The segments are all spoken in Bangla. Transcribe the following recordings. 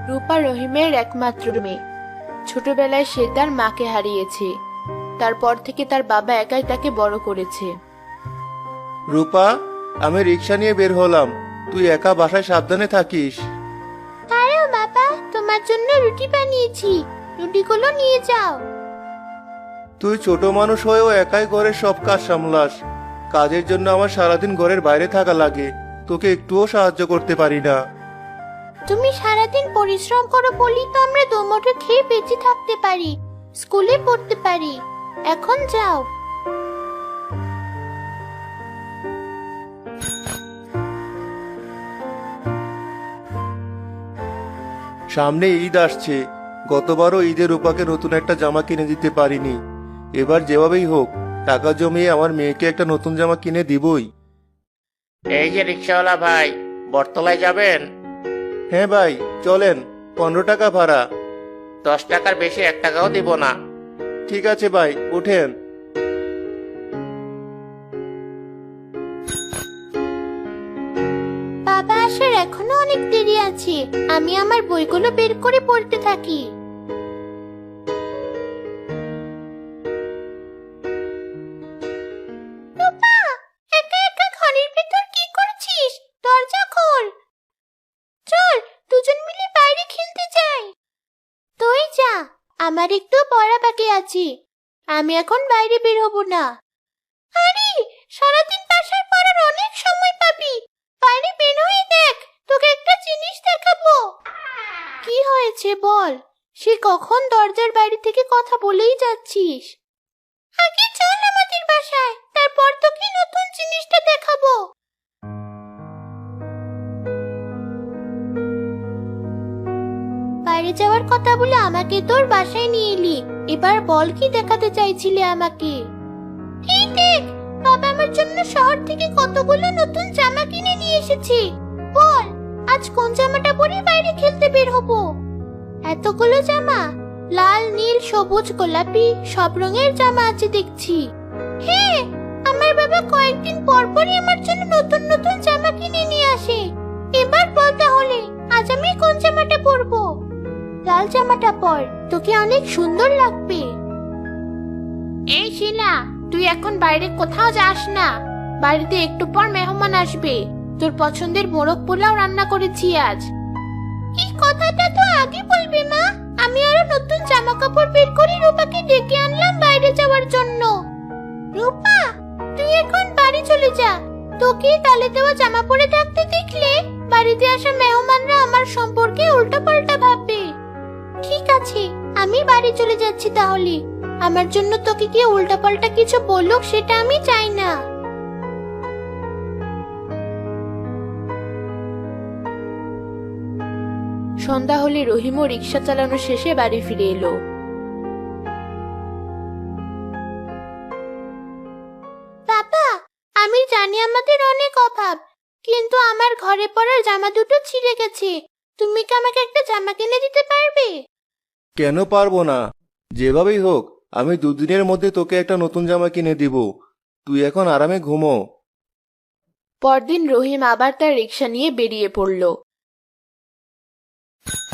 রূপা রহিমের একমাত্র মেয়ে। ছোটবেলায় সে তার মাকে হারিয়েছে। তারপর থেকে তার বাবা একাই তাকে বড় করেছে। রূপা, আমি রিক্সা নিয়ে বের হলাম, তুই একা বাসায় সাবধানে থাকিস। দাঁড়াও বাবা, তোমার জন্য রুটি বানিয়েছি, রুটিগুলো নিয়ে যাও। তুই ছোট মানুষ হয়েও একাই ঘরের সব কাজ সামলাস। কাজের জন্য আমার সারাদিন ঘরের বাইরে থাকা লাগে, তোকে একটুও সাহায্য করতে পারি না। তুমি সারাদিন পরিশ্রম করো বলি তো আমরা দুমুঠো খেয়ে বেঁচে থাকতে পারি, স্কুলে পড়তে পারি। এখন যাও। সামনে ঈদ আসছে, গতবারও ঈদের রূপাকে নতুন একটা জামা কিনে দিতে পারিনি। এবার যেভাবেই হোক টাকা জমিয়ে আমার মেয়েকে একটা নতুন জামা কিনে দিবই। এই যে রিক্সাওয়ালা ভাই, বটতলায় যাবেন? হ্যাঁ ভাই, চলেন। 15 টাকা ভাড়া। 10 টাকার বেশি 1 টাকাও দিব না। ঠিক আছে ভাই, ওঠেন। বাবা আসার এখনো অনেক দেরি আছে, আমি আমার বইগুলো বের করে পড়তে থাকি। রূপা, একা একা ঘরের ভেতর কি করছিস? দরজা খোল। চল দুজন মিলে বাইরে খেলতে যাই। তুই যা, আমার একটু পড়া বাকি আছে, আমি এখন বাইরে বের হব না। আরে, সারাদিন বাসায় পড়ার অনেক সময় পাবি, বাইরে বের হয়ে দেখ, তোকে একটা জিনিস দেখাবো। কি হয়েছে বল, সে কখন দরজার বাইরে থেকে কথা বলেই যাচ্ছিস। আগে চল আমাদের বাসায়, তারপর তোকে নতুন জিনিসটা দেখাবো। বাইরে যাওয়ার কথা বলে আমাকে তোর বাসায় নিয়ে এলি, এবার বল কি দেখাতে চাইছিলে আমাকে। এই দেখ, বাবা আমার জন্য শহর থেকে কতগুলো নতুন জামা কিনে নিয়ে এসেছে। বল, আজ কোন জামাটা পরে বাইরে খেলতে বের হব? এতগুলো জামা, লাল, নীল, সবুজ, গোলাপি সব রঙের জামা আছে দেখছি। হ্যাঁ, আমার বাবা কয়েকদিন পর পরই আমার জন্য নতুন নতুন জামা কিনে নিয়ে আসে। এবার বল তাহলে, আজ আমি কোন জামাটা পরবো? লাল জামাটা পর, তোকে অনেক সুন্দর লাগবে। এই শিলা, তুই এখন বাইরে কোথাও যাস না, বাড়িতে একটু পর মেহমান আসবে। তোর পছন্দের মোরগ পোলাও রান্না করেছি আজ। এই কথাটা তো আগে বলবি মা, আমি আরো নতুন জামা কাপড় বের করে রূপাকে ডেকে আনলাম বাইরে যাওয়ার জন্য। রূপা, তুই এখন বাড়ি চলে যা, তোকে তালে দেওয়া জামা পরে থাকতে দেখলে বাড়িতে আসা মেহমানরা আমার সম্পর্কে উল্টাপাল্টা ভাববে। ঠিক আছে, আমি বাড়ি চলে যাচ্ছি তাহলে। আমার জন্য তোকে কি উল্টাপাল্টা কিছু বলুক সেটা আমি চাই না। সন্ধ্যা হলে রহিমও রিক্সা চালানো শেষে বাড়ি ফিরে এলো। বাবা, আমি জানি আমাদের অনেক অভাব, কিন্তু আমার ঘরে পরার জামা দুটো ছিঁড়ে গেছে, তুমি কি আমাকে একটা জামা কিনে দিতে পারবে? কেন পারবো না? যেভাবেই হোক আমি 2 দিনের মধ্যে তোকে একটা নতুন জামা কিনে দিব। তুই এখন আরামে ঘুমো। পরদিন রহিম আবার তার রিক্সা নিয়ে বেরিয়ে পড়ল।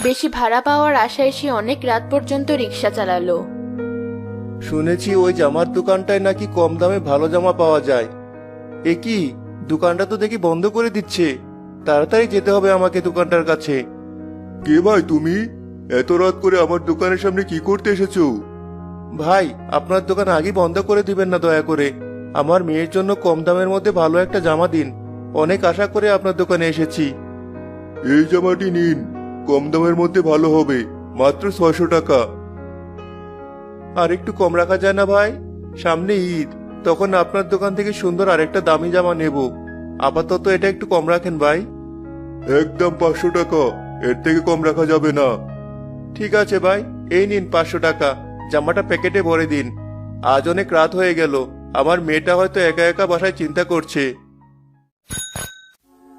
বেশি ভাড়া পাওয়ার আশায় সে অনেক রাত পর্যন্ত রিক্সা চালালো। শুনেছি ওই জামার দোকানটায় নাকি কম দামে ভালো জামা পাওয়া যায়। এ কি, দোকানটা তো দেখি বন্ধ করে দিচ্ছে। তাড়াতাড়ি যেতে হবে আমাকে দোকানটার কাছে। কে ভাই তুমি? এত রাত করে আমার দোকানের সামনে কি করতে এসেছো? ভাই, আপনার দোকান আগে বন্ধ করে দিবেন না দয়া করে। আমার মেয়ের জন্য কম দামের মধ্যে ভালো একটা জামা দিন, অনেক আশা করে আপনার দোকানে এসেছি। এই জামাটি নিন, কম দামের মধ্যে ভালো হবে, মাত্র 600 টাকা। আর একটু কম রাখা যায় না ভাই? সামনে ঈদ, তখন আপনার দোকান থেকে সুন্দর আরেকটা দামি জামা নেব। আপাতত এটা একটু কম রাখেন ভাই। একদম 500 টাকা, এর থেকে কম রাখা যাবে না। ঠিক আছে ভাই, এই নিন 500 টাকা, জামাটা প্যাকেটে ভরে দিন। আজ অনেক রাত হয়ে গেল, আমার মেয়েটা হয়তো একা একা বাসায় চিন্তা করছে।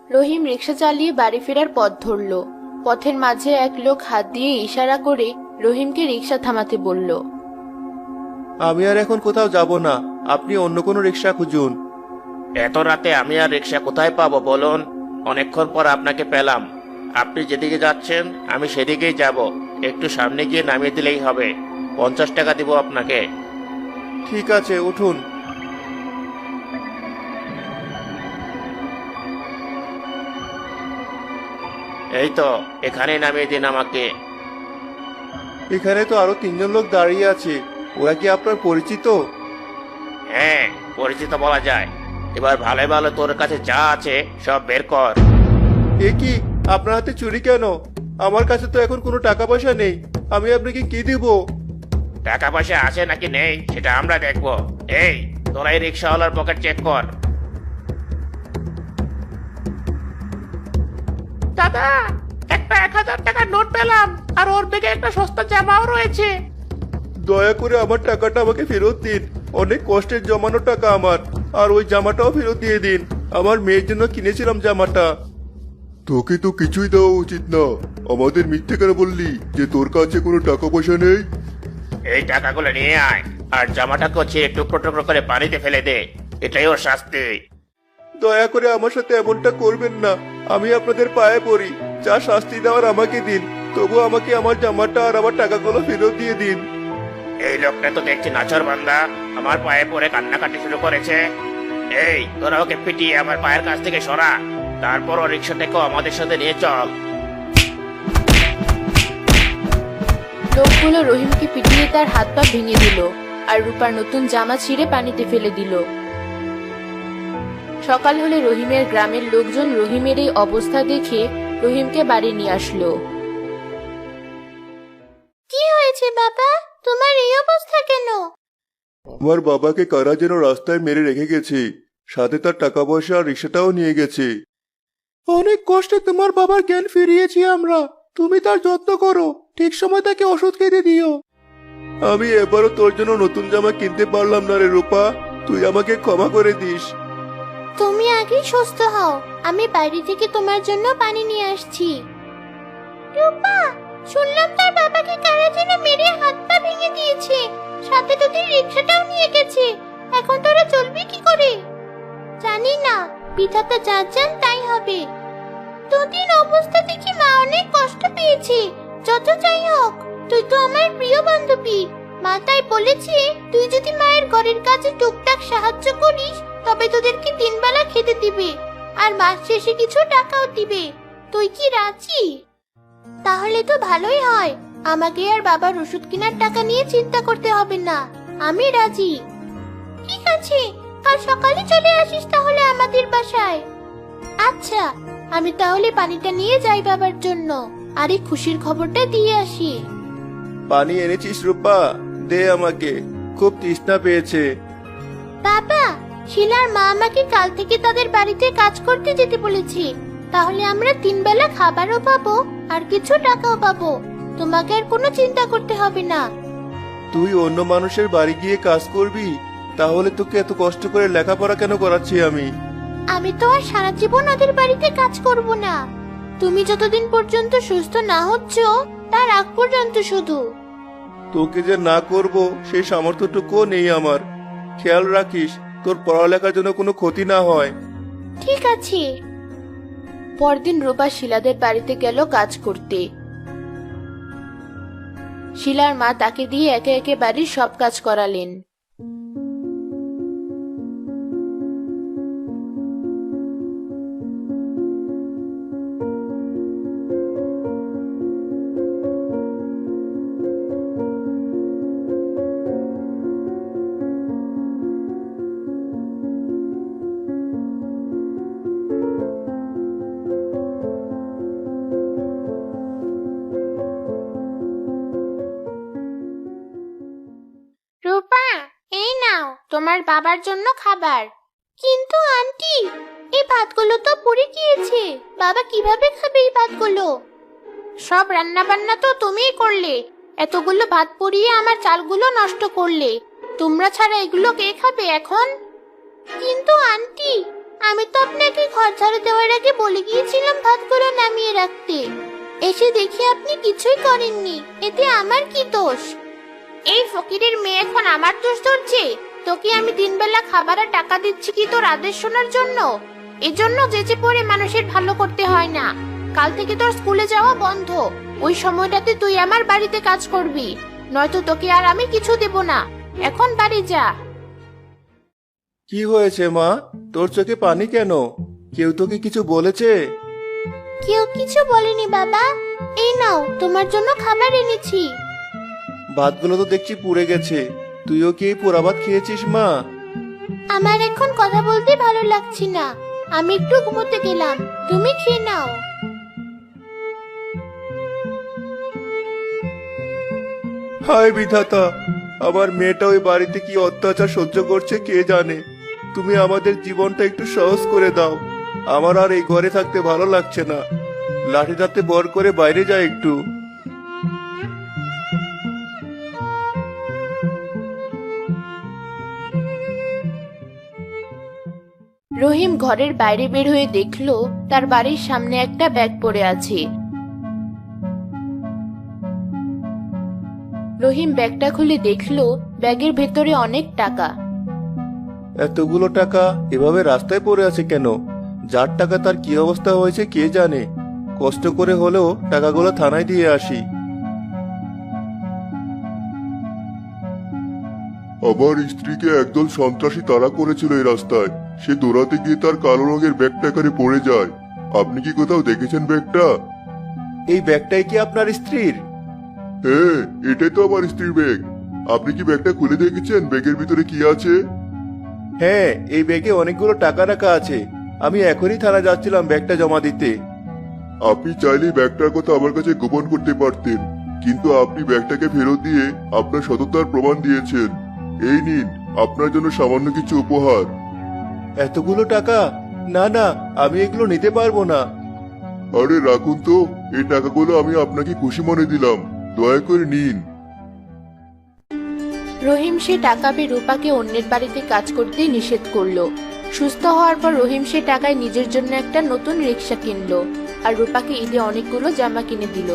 রহিম রিক্সা চালিয়ে বাড়ি ফেরার পথ ধরল। পথের মাঝে এক লোক হাত দিয়ে ইশারা করে রহিমকে রিক্সা থামাতে বলল। আমি আর এখন কোথাও যাব না, আপনি অন্য কোনো রিক্সা খুঁজুন। এত রাতে আমি আর রিক্সা কোথায় পাবো বলুন? অনেকক্ষণ পর আপনাকে পেলাম। আপনি যেদিকে যাচ্ছেন আমি সেদিকেই যাব। একটু সামনে গিয়ে নামিয়ে দিলেই হবে। 50 টাকা দিব আপনাকে। ঠিক আছে, উঠুন। এই তো, এখানেই নামিয়ে দিন আমাকে। এখানে তো আরো 3জন লোক দাঁড়িয়ে আছে, ওরা কি আপনার পরিচিত? হ্যাঁ, পরিচিত বলা যায়। এবার ভালো ভালো তোর কাছে যা আছে সব বের কর। এ কি, আপনার হাতে চুরি কেন? আমার কাছে তো এখন কোনো টাকা পয়সা নেই, আমি আপনাকে কি দিব? টাকা পয়সা আছে নাকি নেই সেটা আমরা দেখবো। এই, তোরা এই রিক্সাওয়ালার পকেট চেক কর। দাদা, একটা 1000 টাকার নোট পেলাম, আর ওর ব্যাগে একটা সস্তা জামাও রয়েছে। দয়া করে আমার টাকাটা আমাকে ফেরত দিন, অনেক কষ্টের জমানো টাকা আমার। আর ওই জামাটাও ফেরত দিয়ে দিন, আমার মেয়ের জন্য কিনেছিলাম জামাটা। তোকে তো কিছুই দেওয়া উচিত না, আমাদের মিথ্যে কেন বললি যে তোর কাছে কোনো টাকা পয়সা নেই? এই টাকাগুলো নিয়ে আয়, আর জামাটাকে ছিঁড়ে টুকরো টুকরো করে পানিতে ফেলে দে। এটাই ওর শাস্তি। দয়া করে আমার সাথে এমনটা করবেন না, আমি আপনাদের পায়ে পড়ি। যা শাস্তি দেওয়ার আমাকে দিন, তবু আমাকে আমার জামাটা আর আমার টাকাগুলো ফেরত দিয়ে দিন। এই লোকটা তো দেখছি নাচর বান্দা, আমার পায়ে পড়ে কান্নাকাটি শুরু করেছে। এই, তোরা ওকে পিটিয়ে আমার পায়ের কাছ থেকে সরা, তারপর ও রিক্সাটাকেও আমাদের সাথে নিয়ে চল। লোকগুলো রহিমকে পিটিয়ে তার হাত পা ভেঙে দিল, আর রূপার নতুন জামা ছিঁড়ে পানিতে ফেলে দিল। সকাল হলে রহিমের গ্রামের লোকজন রহিমের এই অবস্থা দেখে রহিমকে বাড়ি নিয়ে আসলো। কি হয়েছে বাবা, তোমার এই অবস্থা কেন? আমার বাবাকে কারা যেন রাস্তায় মেরে রেখে গেছে, সাথে তার টাকা পয়সা আর রিক্সাটাও নিয়ে গেছে। অনেক কষ্টে তোমার বাবার জ্ঞান ফিরিয়েছি আমরা, তুমি তার যত্ন করো, ঠিক সময় তাকে ওষুধ খেতে দিও। আমি এবারও তোর জন্য নতুন জামা কিনতে পারলাম না রে রূপা, তুই আমাকে ক্ষমা করে দিস। তুমি আগে সুস্থ হও, আমি বাইরে থেকে তোমার জন্য পানি নিয়ে আসছি। রূপা, শুনলাম তোর বাবাকে কারা যেন মেরে হাত পা ভেঙে দিয়েছে, সাথে তোদের রিক্সাটাও নিয়ে গেছে। এখন তোরা চলবি কি করে? জানি না, বিধাতা যা চান তাই হবে। তোদের অবস্থা দেখি মা অনেক কষ্ট পেয়েছে। যত যাই হোক, তুই তো আমার প্রিয় বান্ধবী। মা তাই বলেছে, তুই যদি মায়ের ঘরের কাজে টুকটাক সাহায্য করিস তবে তোদেরকে 3 বেলা খেতে দিবে, আর মাস শেষে কিছু টাকাও দিবে। তুই কি রাজি? তাহলে তো ভালোই হয়, আমাকে আর বাবার ওষুধ কেনার টাকা নিয়ে চিন্তা করতে হবে না। আমি রাজি। ঠিক আছে, কাল সকালে চলে আসিস তাহলে আমাদের বাসায়। আচ্ছা, আমি তাহলে পানিটা নিয়ে যাই বাবার জন্য, আর এই খুশির খবরটা দিয়ে আসি। পানি এনেছিস রূপা? দে আমাকে, খুব তৃষ্ণা পেয়েছে। বাবা, শিলার মা আমাকে কাল থেকে তাদের বাড়িতে কাজ করতে যেতে বলেছে। তাহলে আমরা 3 বেলা খাবারও পাবো আর কিছু টাকাও পাবো। তোমাকে আর কোনো চিন্তা করতে হবে না। তুই অন্য মানুষের বাড়ি গিয়ে কাজ করবি? তাহলে তোকে এত কষ্ট করে লেখাপড়া কেন করাচ্ছি আমি? আমি তো আর সারা জীবন ওদের বাড়িতে কাজ করব না। তুমি যতদিন পর্যন্ত সুস্থ না হচ্ছ তার আগ পর্যন্ত শুধু। তোকে যে না করব সেই সামর্থ্যটুকুও নেই আমার। খেয়াল রাখিস তোর পড়ালেখার জন্য কোনো ক্ষতি না হয়। ঠিক আছে। পরদিন রূপা শিলাদের বাড়িতে গেল কাজ করতে। শিলার মা তাকে দিয়ে একে একে বাড়ির সব কাজ করালেন। রূপা, এই নাও তোমার বাবার জন্য খাবার। কিন্তু আন্টি, এই ভাতগুলো তো পুড়ে গিয়েছে, বাবা কিভাবে খাবে এই ভাতগুলো? সব রান্না বান্না তো তুমিই করলে, এতগুলো ভাত পুড়িয়ে আমার চালগুলো নষ্ট করলে। তোমরা ছাড়া এগুলো কে খাবে এখন? কিন্তু আন্টি, আমি তো আপনাকে ঘর ঝাড়ু দেওয়ার আগে বলে গিয়েছিলাম ভাতগুলো নামিয়ে রাখতে। এসে দেখি আপনি কিছুই করেননি, এতে আমার কি দোষ? এই ফকিরের মেয়ে এখন আমার দোষ ধরছে? তোকে আমি 3 বেলা খাবার আর টাকা দিচ্ছি কি তোর আদেশ শোনার জন্য? এজন্য যেচে পড়ে মানুষের ভালো করতে হয় না। কাল থেকে তোর স্কুলে যাওয়া বন্ধ। ওই সময়টাতে তুই আমার বাড়িতে কাজ করবি, নয়তো তোকে আর আমি কিছু দেব না। এখন বাড়ি যা। কি হয়েছে মা, তোর চোখে পানি কেন? কেউ তোকে কিছু বলেছে? কেউ কিছু বলেনি বাবা। এই নাও, তোমার জন্য খাবার এনেছি। ভাতগুলো তো দেখছি পুড়ে গেছে। তুইও কি এই পোড়া ভাত খেয়েছিস মা? আমার এখন কথা বলতে ভালো লাগছে না, আমি একটু ঘুমোতে গেলাম, তুমি খেয়ে নাও। হায় বিধাতা, আমার মেয়েটা ওই বাড়িতে কি অত্যাচার সহ্য করছে কে জানে। তুমি আমাদের জীবনটা একটু সহজ করে দাও। আমার আর এই ঘরে থাকতে ভালো লাগছে না। লাঠিটাতে বর করে বাইরে যাই একটু। রহিম ঘরের বাইরে বের হয়ে দেখলো তার বাড়ির সামনে একটা ব্যাগ পড়ে আছে। রহিম ব্যাগটা খুলে দেখলো ব্যাগের ভেতরে অনেক টাকা। এতগুলো টাকা এভাবে রাস্তায় পড়ে আছে কেন? যার টাকা তার কি অবস্থা হয়েছে কে জানে। কষ্ট করে হলেও টাকাগুলো থানায় দিয়ে আসি। আমার স্ত্রীকে একদল সন্ত্রাসী তাড়া করেছিল এই রাস্তায়। সে দৌড়াতে গিয়ে তার কালো রঙের ব্যাগটা এখানে পড়ে যায়। আপনি কি কোথাও দেখেছেন ব্যাগটা? এই ব্যাগটাই কি আপনার স্ত্রীর? হ্যাঁ, এটাই তো আমার স্ত্রীর ব্যাগ। আপনি কি ব্যাগটা খুলে দেখেছেন ব্যাগের ভিতরে কি আছে? হ্যাঁ, এই ব্যাগে অনেকগুলো টাকা রাখা আছে। আমি এখনই থানা যাচ্ছিলাম ব্যাগটা জমা দিতে। আপনি চাইলে ব্যাগটার কথা আমার কাছে গোপন করতে পারতেন, কিন্তু আপনি ব্যাগটাকে ফেরত দিয়ে আপনার সততার প্রমাণ দিয়েছেন। এই নিন আপনার জন্য সামান্য কিছু উপহার। এতগুলো টাকা? না না, আমি এগুলো নিতে পারবো না। আরে রাখুন তো, এই টাকাগুলো আমি আপনাকে খুশি মনে দিলাম, দয়া করে নিন। রহিম সে টাকা পেয়ে রূপাকে অন্যের বাড়িতে কাজ করতে নিষেধ করলো। সুস্থ হওয়ার পর রহিম সে টাকায় নিজের জন্য একটা নতুন রিক্সা কিনলো আর রূপাকে ঈদে অনেকগুলো জামা কিনে দিল।